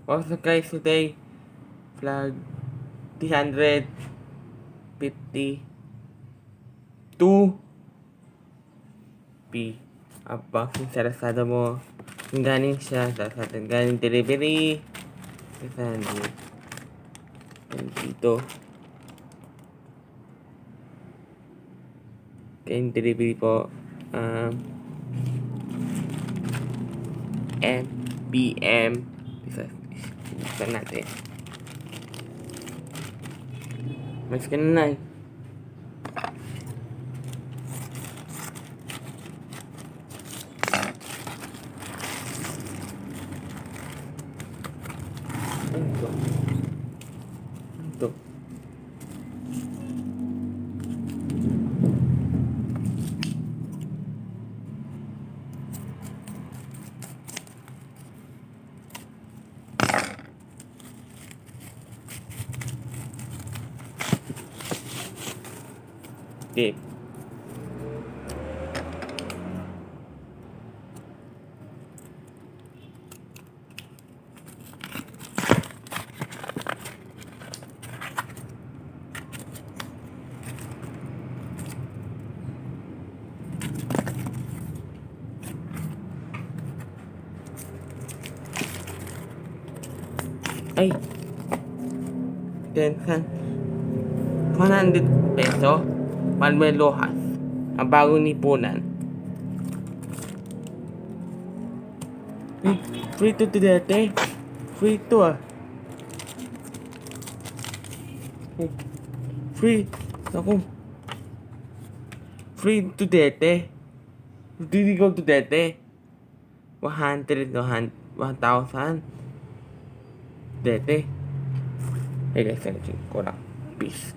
Also guys, today, vlog 352 P. Unboxing sa Lazada mo. Kung galing siya sa Lazada, galing delivery. Kasi dito. Galing delivery po. MBM. Isa natin. Mas ka na eh. Ito. Okay. Ay, 100 peso, Manuel Roxas, ang bagong nipunan. Free to Duterte. Free to Free. Ako. Free to Duterte. Did you go to Duterte? 1,000. Duterte. Hey guys, ko lang. Peace.